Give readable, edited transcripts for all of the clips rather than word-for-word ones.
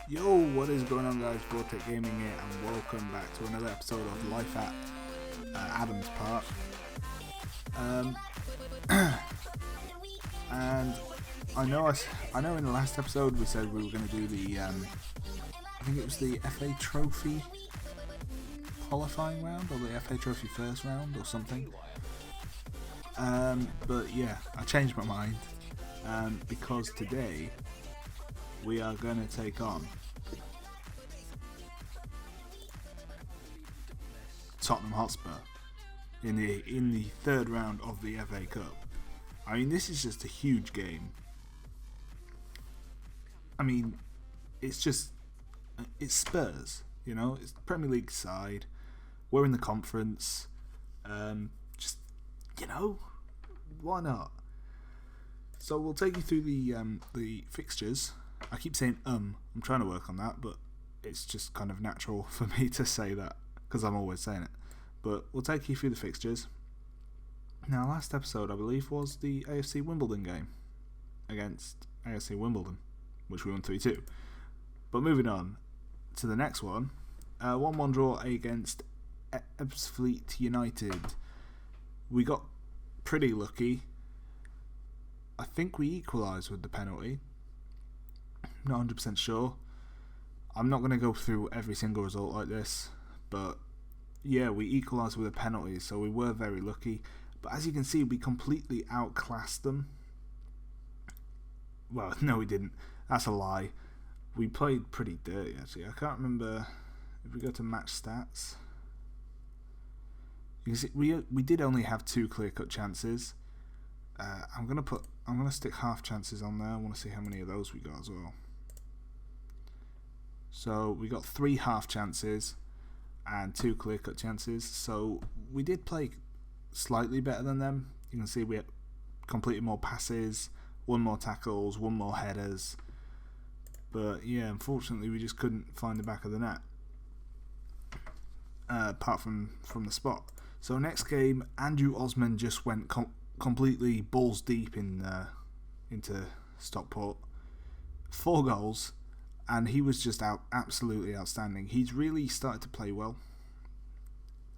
Yo, what is going on, guys? Vortex Gaming here, and welcome back to another episode of Life at Adams Park. And I know in the last episode we said we were going to do the I think it was the FA Trophy qualifying round, or the FA Trophy first round, or something. But yeah, I changed my mind because today we are going to take on Tottenham Hotspur in the third round of the FA Cup. I mean, this is just a huge game. I mean, it's Spurs, you know, it's the Premier League side. We're in the conference. Just, you know, why not? So we'll take you through the fixtures. I keep saying I'm trying to work on that, but it's just kind of natural for me to say that because I'm always saying it. But we'll take you through the fixtures. Now, last episode, I believe, was the AFC Wimbledon game against AFC Wimbledon, which we won 3-2. But moving on to the next one, 1-1 draw against FM15 United. We got pretty lucky. I think we equalised with the penalty. Not 100% sure. I'm not going to go through every single result like this, but yeah, we equalised with a penalty, so we were very lucky. But as you can see, we completely outclassed them. Well, no, we didn't. That's a lie. We played pretty dirty, actually. I can't remember if we go to match stats. You can see we did only have 2 clear-cut chances. I'm gonna stick half chances on there. I want to see how many of those we got as well. So we got 3 half chances and 2 clear-cut chances. So we did play slightly better than them. You can see we had completed more passes, 1 more tackles, 1 more headers. But yeah, unfortunately, we just couldn't find the back of the net. Apart from the spot. So next game, Andrew Osman just went completely balls deep into Stockport. 4 goals, and he was just absolutely outstanding. He's really started to play well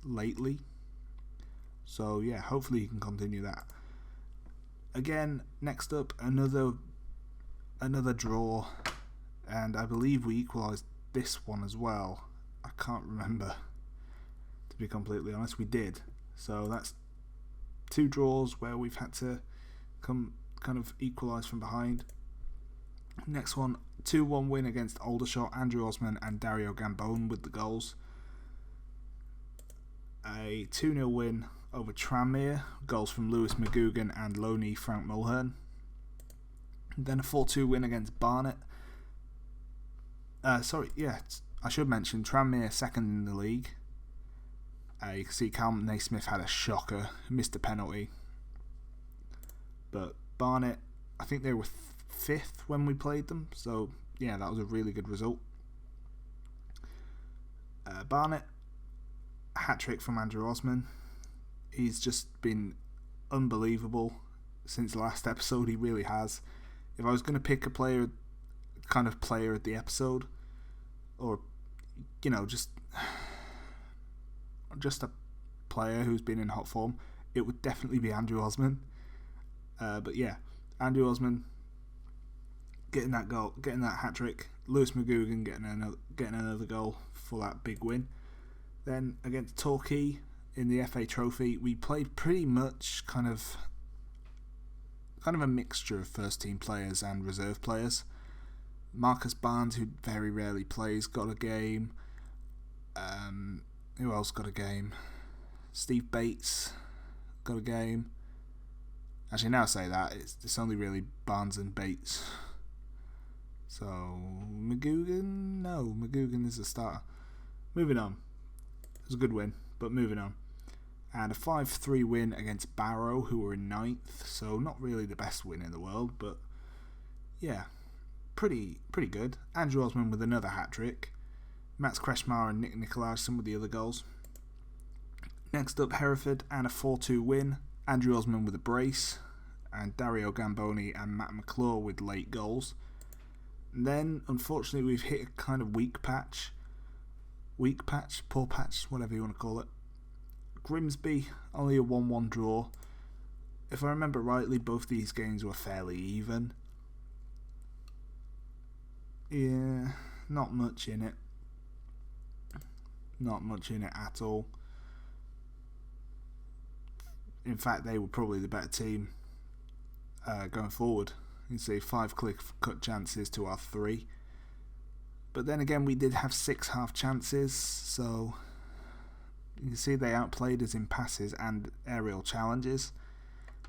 lately. So yeah, hopefully he can continue that. Again, next up, another draw, and I believe we equalised this one as well. I can't remember, to be completely honest. We did. So that's 2 draws where we've had to come kind of equalise from behind. Next one, 2-1 win against Aldershot. Andrew Osman and Dario Gambone with the goals. A 2-0 win over Tranmere. Goals from Lewis McGugan and Loney Frank Mulhern. Then a 4-2 win against Barnet. I should mention Tranmere second in the league. You can see Calum Naismith had a shocker, missed a penalty. But Barnet, I think they were 5th when we played them, so yeah, that was a really good result. Barnet, hat-trick from Andrew Osman. He's just been unbelievable since the last episode, he really has. If I was going to pick a player of the episode, or, you know, just a player who's been in hot form, it would definitely be Andrew Osman. But yeah, Andrew Osman getting that goal, getting that hat-trick. Lewis McGugan getting another goal for that big win. Then against Torquay in the FA Trophy, we played pretty much kind of a mixture of first-team players and reserve players. Marcus Barnes, who very rarely plays, got a game. Who else got a game? Steve Bates got a game. Actually, now I say that, it's only really Barnes and Bates. So, McGugan? No, McGugan is a starter. Moving on. It was a good win, but moving on. And a 5-3 win against Barrow, who were in 9th. So, not really the best win in the world, but yeah, pretty good. Andrew Osman with another hat-trick. Mats Kretschmar and Nick Nicolaisen with the other goals. Next up, Hereford and a 4-2 win. Andrew Osman with a brace. And Dario Gamboni and Matt McClure with late goals. And then, unfortunately, we've hit a kind of weak patch, poor patch, whatever you want to call it. Grimsby, only a 1-1 draw. If I remember rightly, both these games were fairly even. Yeah, not much in it. Not much in it at all. In fact, they were probably the better team going forward. You can see 5 clear-cut chances to our 3. But then again, we did have 6 half chances, so you can see they outplayed us in passes and aerial challenges.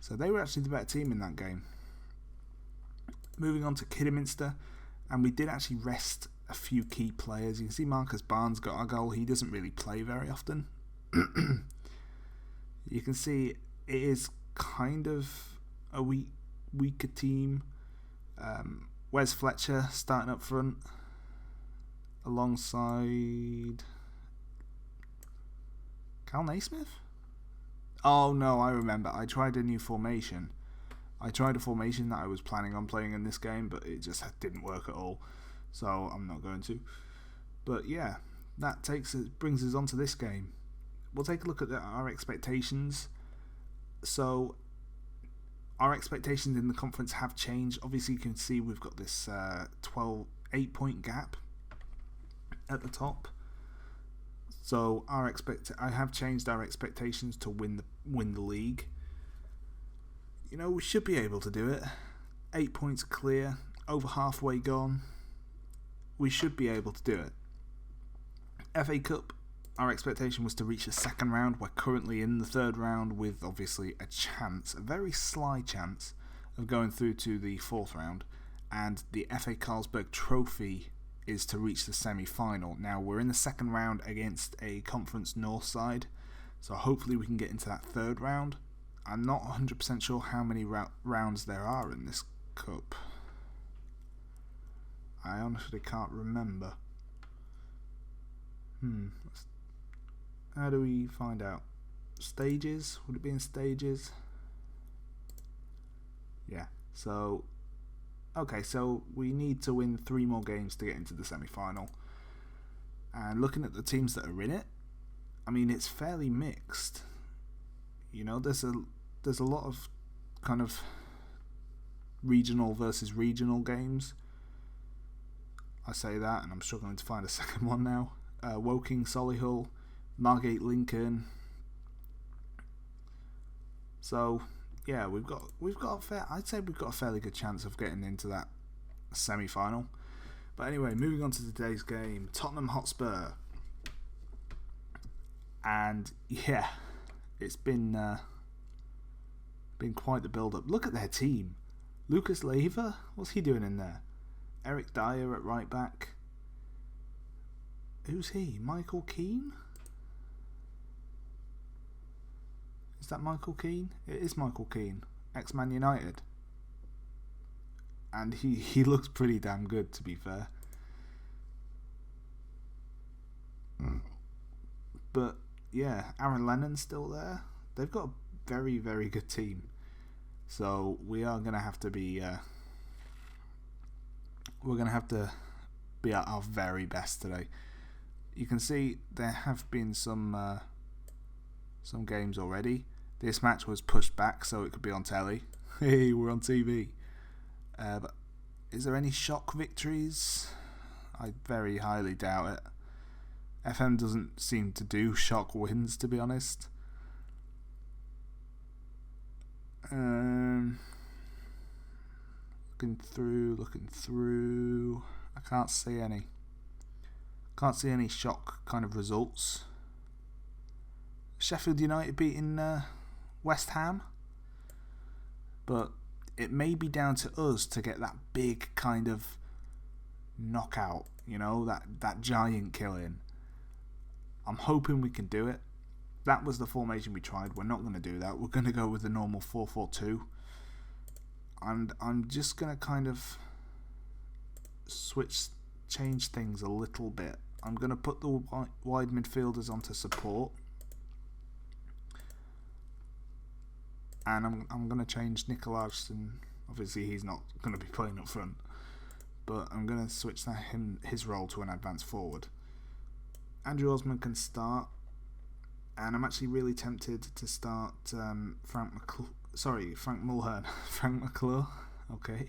So they were actually the better team in that game. Moving on to Kidderminster, and we did actually rest a few key players. You can see Marcus Barnes got our goal. He doesn't really play very often. You can see it is kind of a weaker team. Wes Fletcher starting up front alongside Cal Naismith? Oh no, I remember. I tried a new formation. I tried a formation that I was planning on playing in this game, but it just didn't work at all. So I'm not going to. But yeah, that brings us on to this game. We'll take a look at our expectations. So our expectations in the conference have changed. Obviously, you can see we've got this 8-point gap at the top. So I have changed our expectations to win the league. You know, we should be able to do it. 8 points clear, over halfway gone. We should be able to do it. FA Cup, our expectation was to reach the second round. We're currently in the third round with obviously a very sly chance of going through to the fourth round. And the FA Carlsberg Trophy is to reach the semi-final. Now we're in the second round against a Conference North side, so hopefully we can get into that third round. I'm not 100% sure how many rounds there are in this cup. I honestly can't remember. How do we find out? Stages? Would it be in stages? Yeah, so okay, so we need to win 3 more games to get into the semi-final. And looking at the teams that are in it, I mean, it's fairly mixed. You know, there's a lot of kind of regional versus regional games. I say that, and I'm struggling to find a second one now. Woking, Solihull, Margate, Lincoln. So yeah, I'd say we've got a fairly good chance of getting into that semi-final. But anyway, moving on to today's game, Tottenham Hotspur. And yeah, it's been quite the build-up. Look at their team. Lucas Leiva, what's he doing in there? Eric Dyer at right back. Who's he? Michael Keane? Is that Michael Keane? It is Michael Keane, ex-Man United. And he looks pretty damn good, to be fair. But yeah, Aaron Lennon's still there. They've got a very, very good team. So we are going to have to be at our very best today. You can see there have been some games already. This match was pushed back so it could be on telly. Hey, we're on TV. But is there any shock victories? I very highly doubt it. FM doesn't seem to do shock wins, to be honest. Looking through. I can't see any. Can't see any shock kind of results. Sheffield United beating West Ham, but it may be down to us to get that big kind of knockout. You know, that giant kill in. I'm hoping we can do it. That was the formation we tried. We're not going to do that. We're going to go with the normal 4-4-2. And I'm just going to kind of change things a little bit. I'm going to put the wide midfielders onto support. And I'm going to change Nicolaisen. Obviously, he's not going to be playing up front. but I'm going to switch his role to an advanced forward. Andrew Osman can start, and I'm actually really tempted to start Frank Mulhern. Frank McClure, okay.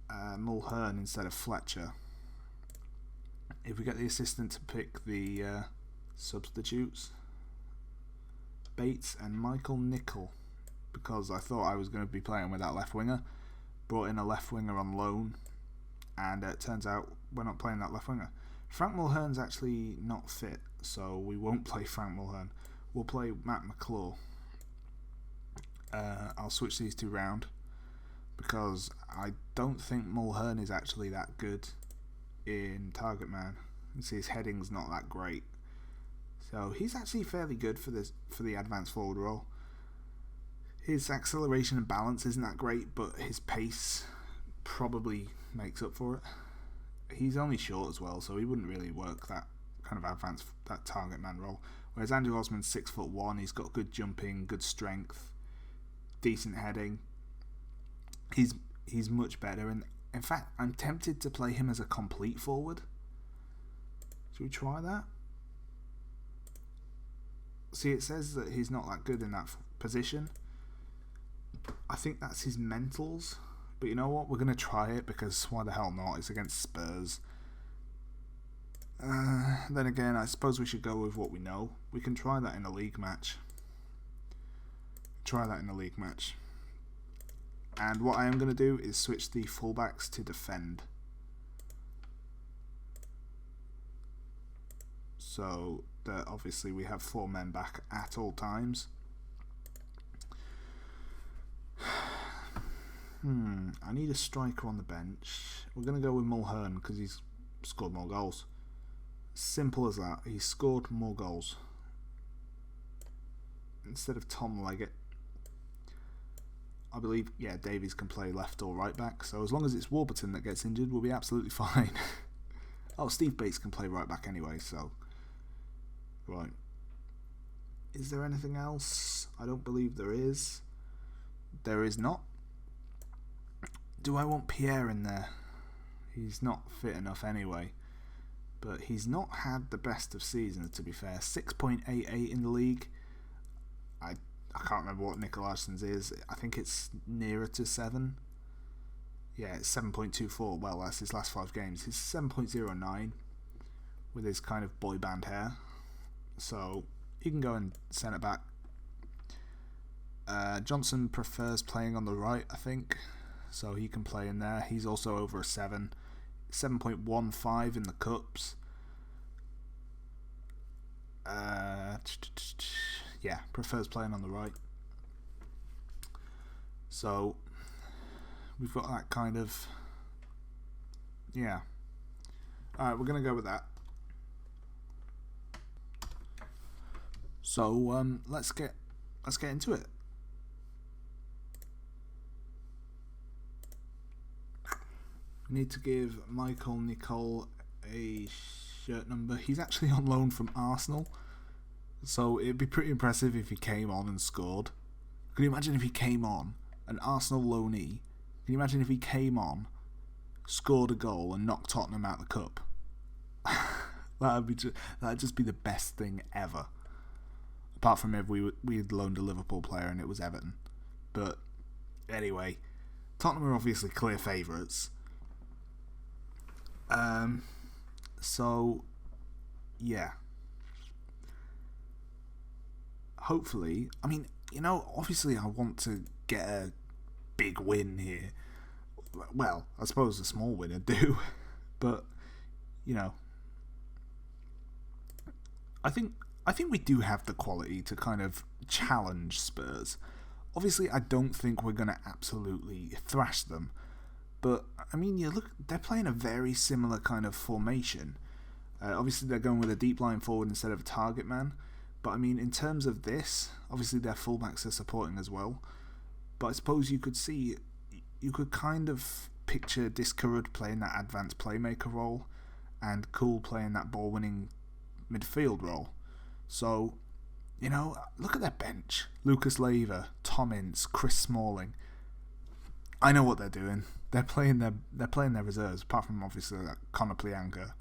Mulhern instead of Fletcher. If we get the assistant to pick the substitutes, Bates and Michael Nicol, because I thought I was going to be playing with that left winger. Brought in a left winger on loan, and it turns out we're not playing that left winger. Frank Mulhern's actually not fit, so we won't play Frank Mulhern. We'll play Matt McClure. I'll switch these two round, because I don't think Mulhern is actually that good in target man. You see his heading's not that great, so he's actually fairly good for the advanced forward role. His acceleration and balance isn't that great, but his pace probably makes up for it. He's only short as well, so he wouldn't really work that kind of that target man role. Whereas Andrew Osman's 6'1", he's got good jumping, good strength, decent heading. He's much better, and in fact, I'm tempted to play him as a complete forward. Should we try that? See, it says that he's not that good in that position. I think that's his mentals, but you know what? We're going to try it, because why the hell not? It's against Spurs. Then again, I suppose we should go with what we know. We can try that in a league match. And what I am going to do is switch the fullbacks to defend. So that obviously we have 4 men back at all times. I need a striker on the bench. We're going to go with Mulhern because he's scored more goals. Simple as that. He's scored more goals. Instead of Tom Leggett, I believe, Davies can play left or right back. So as long as it's Warburton that gets injured, we'll be absolutely fine. Steve Bates can play right back anyway, so... Right. Is there anything else? I don't believe there is. There is not. Do I want Pierre in there? He's not fit enough anyway. But he's not had the best of seasons, to be fair. 6.88 in the league. I can't remember what Nicolasen's is. I think it's nearer to 7. Yeah, it's 7.24. Well, that's his last 5 games. He's 7.09 with his kind of boy band hair. So he can go and send it back. Johnson prefers playing on the right, I think. So he can play in there. He's also over a 7. 7.15 in the cups. Prefers playing on the right. So we've got that kind of... Yeah. Alright, we're going to go with that. So let's get into it. We need to give Michael Nicol a shirt number. He's actually on loan from Arsenal, so it'd be pretty impressive if he came on and scored. Can you imagine if he came on, an Arsenal loanee? Can you imagine if he came on, scored a goal and knocked Tottenham out of the cup? That'd just be the best thing ever. Apart from if we had loaned a Liverpool player and it was Everton. But anyway, Tottenham are obviously clear favourites. So, yeah. Hopefully, obviously I want to get a big win here. Well, I suppose a small win would do. But, I think we do have the quality to kind of challenge Spurs. Obviously, I don't think we're going to absolutely thrash them. But, you look, they're playing a very similar kind of formation. Obviously, they're going with a deep line forward instead of a target man. But, in terms of this, obviously their fullbacks are supporting as well. But I suppose you could kind of picture Discouraged playing that advanced playmaker role and Cool playing that ball-winning midfield role. So, look at their bench. Lucas Leiva, Tom Ince, Chris Smalling. I know what they're doing. they're playing their reserves, apart from obviously like Conor Plianka,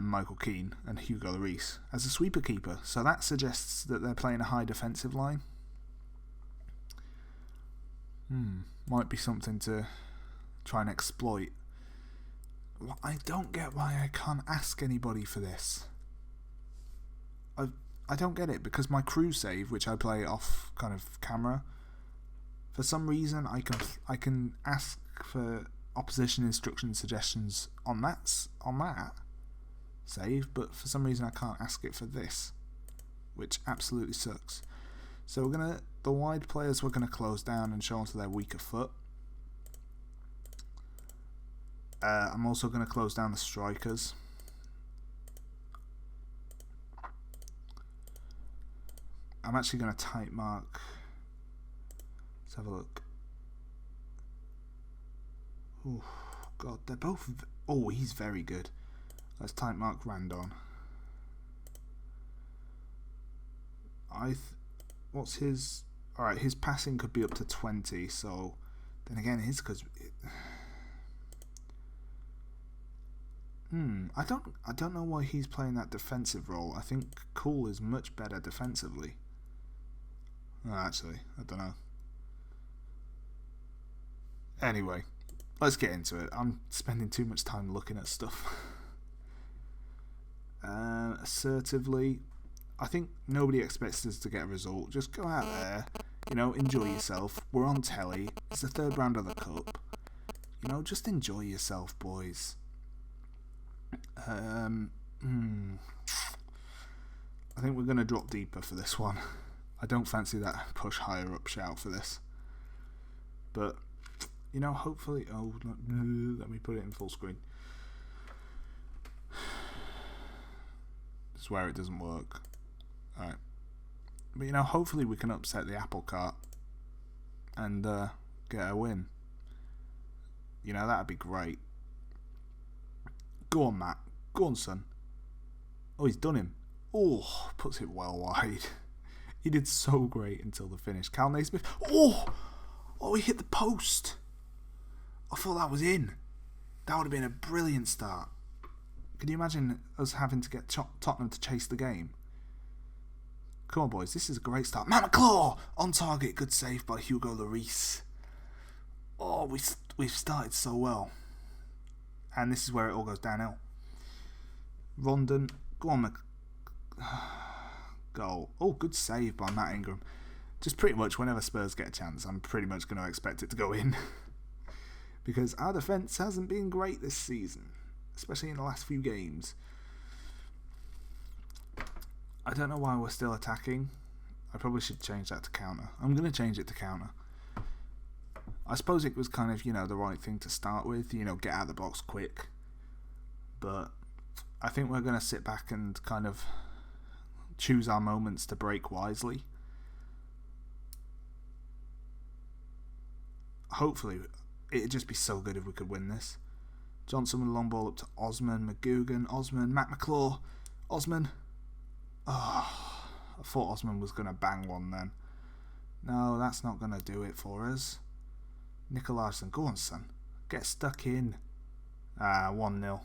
Michael Keane and Hugo Lloris as a sweeper keeper. So that suggests that they're playing a high defensive line. Might be something to try and exploit. I don't get why I can't ask anybody for this. I don't get it, because my crew save, which I play off kind of camera, for some reason I can ask for opposition instruction suggestions on that save, but for some reason I can't ask it for this, which absolutely sucks. So the wide players we're gonna close down and show onto their weaker foot. I'm also gonna close down the strikers. I'm actually gonna tight mark. Let's have a look. Oh God, they're both. Oh, he's very good. Let's tight mark Randon. What's his? All right, his passing could be up to 20. So then again, his because. I don't know why he's playing that defensive role. I think Cool is much better defensively. Oh, actually, I don't know. Anyway, let's get into it. I'm spending too much time looking at stuff. Assertively, I think nobody expects us to get a result. Just go out there, enjoy yourself. We're on telly. It's the third round of the cup. Just enjoy yourself, boys. I think we're going to drop deeper for this one. I don't fancy that push higher up shout for this. But, hopefully... Oh, let me put it in full screen. This is where it doesn't work. Alright. But, hopefully we can upset the apple cart and get a win. That'd be great. Go on, Matt. Go on, son. Oh, he's done him. Oh, puts it well wide. He did so great until the finish. Cal Naismith. Oh, he hit the post. I thought that was in. That would have been a brilliant start. Can you imagine us having to get Tottenham to chase the game? Come on, boys. This is a great start. Matt McClaw on target. Good save by Hugo Lloris. Oh, we've started so well. And this is where it all goes downhill. Rondon. Go on, goal. Oh, good save by Matt Ingram. Just pretty much whenever Spurs get a chance, I'm pretty much going to expect it to go in. Because our defence hasn't been great this season, especially in the last few games. I don't know why we're still attacking. I probably should change that to counter. I'm going to change it to counter. I suppose it was kind of, the right thing to start with, get out of the box quick. But I think we're going to sit back and kind of choose our moments to break wisely. Hopefully, it'd just be so good if we could win this. Johnson with a long ball up to Osman, McGugan, Osman, Matt McClaw, Osman. Oh, I thought Osman was going to bang one then. No, that's not going to do it for us. Nicolaisen, go on, son. Get stuck in. 1-0.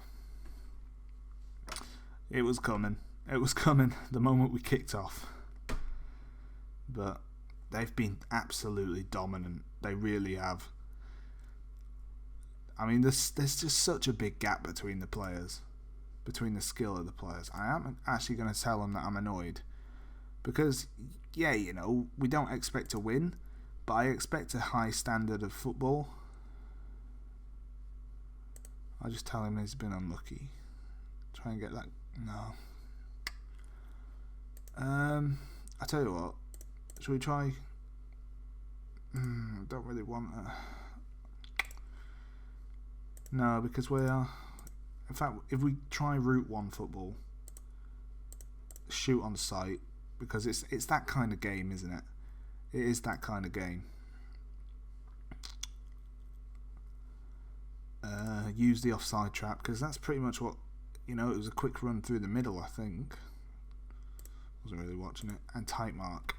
It was coming. It was coming the moment we kicked off. But they've been absolutely dominant. They really have. I mean, there's just such a big gap between the players. Between the skill of the players. I am actually going to tell them that I'm annoyed. Because, yeah, we don't expect to win. But I expect a high standard of football. I'll just tell him he's been unlucky. Try and get that. No. I tell you what. Shall we try? Don't really want to. No, because we are. In fact, if we try Route 1 football, shoot on sight, because it's that kind of game, isn't it? It is that kind of game. Use the offside trap, because that's pretty much what, it was a quick run through the middle, I think. Wasn't really watching it. And tight mark.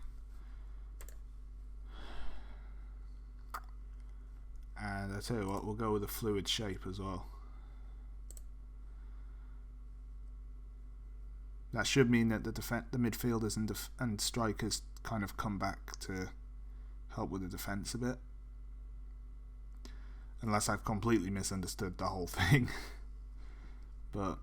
And I tell you what, we'll go with a fluid shape as well. That should mean that the midfielders and strikers kind of come back to help with the defence a bit. Unless I've completely misunderstood the whole thing. But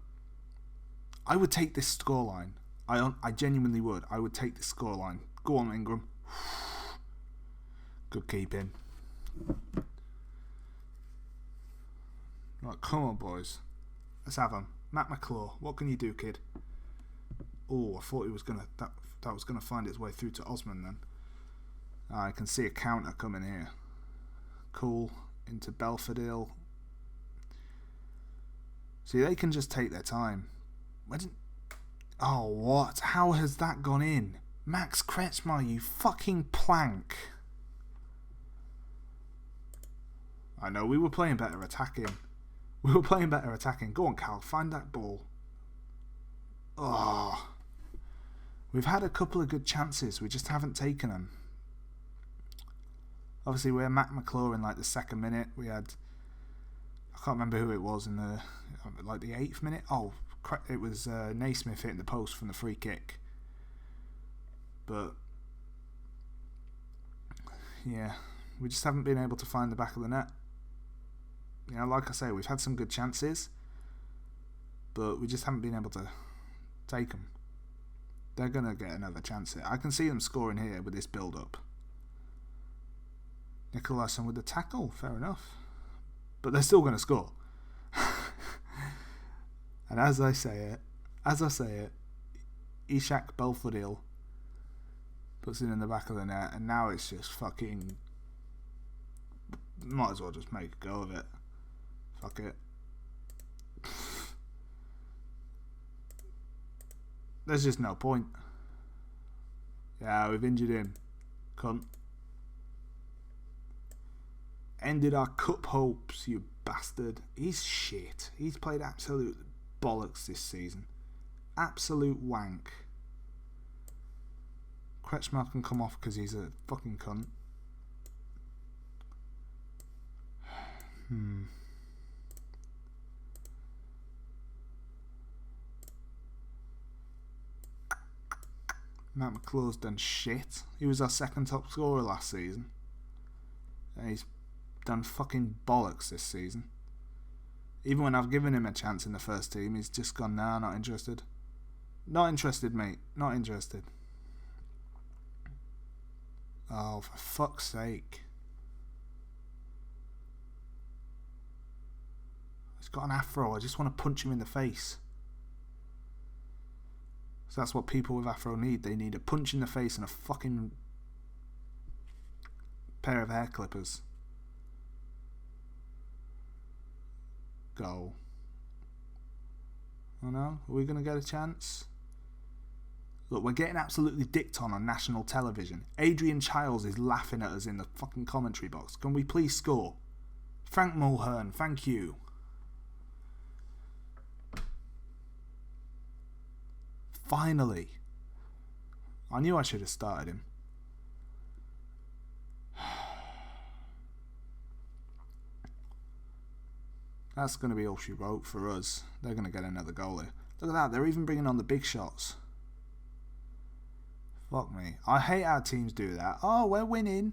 I would take this scoreline. I genuinely would. I would take this scoreline. Go on, Ingram. Good keeping. Right, come on, boys. Let's have him. Matt McClure, what can you do, kid? Oh, I thought he was gonna that was gonna find its way through to Osman then. I can see a counter coming here. Cool. Into Belfodil. See, they can just take their time. Oh, what? How has that gone in? Max Kretschmar, you fucking plank. I know, we were playing better attacking. Go on, Cal, find that ball. Oh. We've had a couple of good chances, we just haven't taken them. Obviously, we had Matt McClure in like the second minute. We had, I can't remember who it was in the 8th minute. Oh, it was Naismith hitting the post from the free kick. But yeah, we just haven't been able to find the back of the net. You know, like I say, we've had some good chances, but we just haven't been able to take them. They're gonna get another chance here. I can see them scoring here with this build-up. Nicolaisen with the tackle, fair enough. But they're still going to score. And as I say it, Ishak Belfodil puts it in the back of the net, and now it's just fucking... Might as well just make a go of it. Fuck it. There's just no point. Yeah, we've injured him. Cunt. Ended our cup hopes, you bastard. He's shit. He's played absolute bollocks this season. Absolute wank. Kretschmar can come off because he's a fucking cunt. Matt McClure's done shit. He was our second top scorer last season. And he's done fucking bollocks this season. Even when I've given him a chance in the first team, he's just gone, nah, not interested. Not interested, mate. Not interested. Oh, for fuck's sake. He's got an afro. I just want to punch him in the face. So that's what people with afro need. They need a punch in the face and a fucking pair of hair clippers. Goal. Oh no? Are we going to get a chance? Look, we're getting absolutely dicked on national television. Adrian Childs is laughing at us in the fucking commentary box. Can we please score? Frank Mulhern, thank you. Finally. I knew I should have started him. That's going to be all she wrote for us. They're going to get another goal here. Look at that, they're even bringing on the big shots. Fuck me. I hate how teams do that. Oh, we're winning.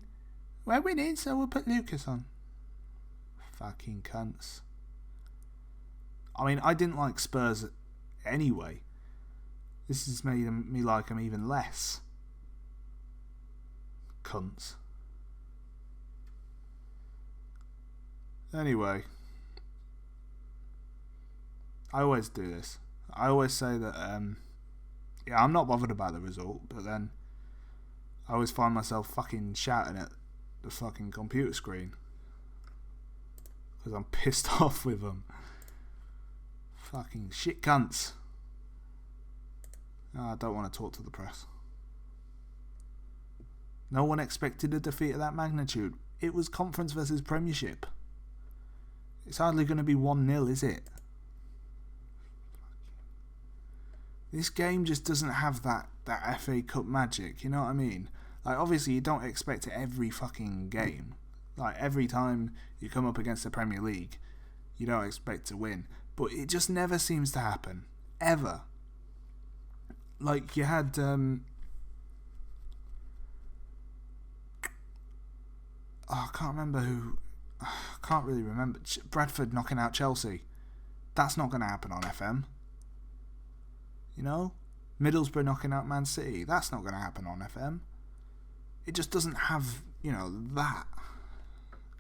We're winning, so we'll put Lucas on. Fucking cunts. I mean, I didn't like Spurs anyway. This has made me like them even less. Cunts. Anyway. I always do this. I always say that, yeah, I'm not bothered about the result, but then I always find myself fucking shouting at the fucking computer screen because I'm pissed off with them. Fucking shit cunts. Oh, I don't want to talk to the press. No one expected a defeat of that magnitude. It was Conference versus Premiership. It's hardly going to be 1-0, is it? This game just doesn't have that FA Cup magic, you know what I mean? Like, obviously you don't expect it every fucking game. Like, every time you come up against the Premier League, you don't expect to win. But it just never seems to happen. Ever. Like, you had... I can't remember who... I can't really remember. Bradford knocking out Chelsea. That's not going to happen on FM. You know? Middlesbrough knocking out Man City. That's not going to happen on FM. It just doesn't have, you know, that.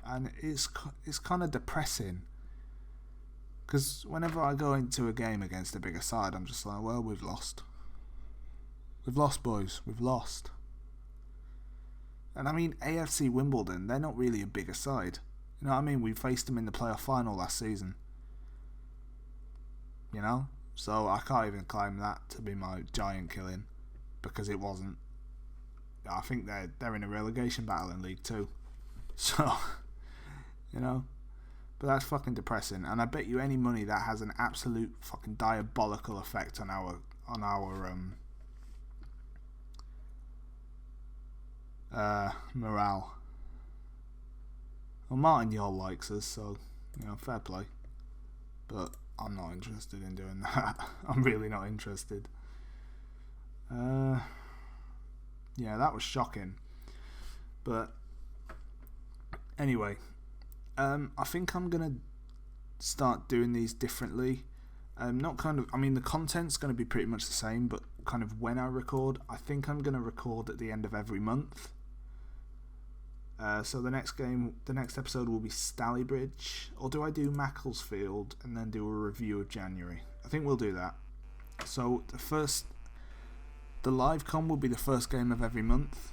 And it's kind of depressing. Because whenever I go into a game against a bigger side, I'm just like, well, we've lost. We've lost, boys. We've lost. And I mean, AFC Wimbledon, they're not really a bigger side. You know what I mean? We faced them in the playoff final last season. You know? So I can't even claim that to be my giant killing. Because it wasn't. I think they're in a relegation battle in League 2. So, you know? But that's fucking depressing. And I bet you any money that has an absolute fucking diabolical effect on our morale. Well, Martin Yole likes us, so, you know, fair play. But I'm not interested in doing that. I'm really not interested. Yeah, that was shocking. But anyway, I think I'm gonna start doing these differently. The content's gonna be pretty much the same, but kind of when I record, I think I'm gonna record at the end of every month. So the next episode will be Stalybridge, or do I do Macclesfield and then do a review of January? I think we'll do that. So the live com will be the first game of every month,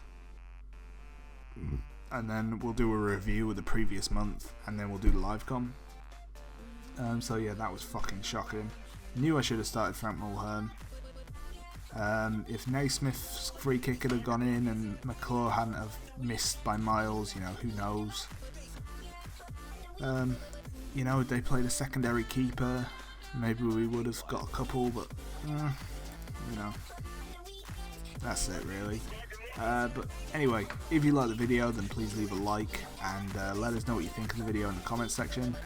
and then we'll do a review of the previous month, and then we'll do the live com. So yeah, that was fucking shocking. Knew I should have started Frank Mulhern. If Naismith's free kick had gone in and McClure hadn't have missed by miles, you know, who knows. You know, they played a secondary keeper, maybe we would have got a couple, but you know, that's it really. But anyway, if you like the video, then please leave a like and let us know what you think of the video in the comments section.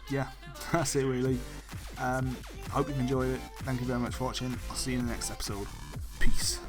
Yeah, that's it really. Hope you've enjoyed it. Thank you very much for watching. I'll see you in the next episode. Peace.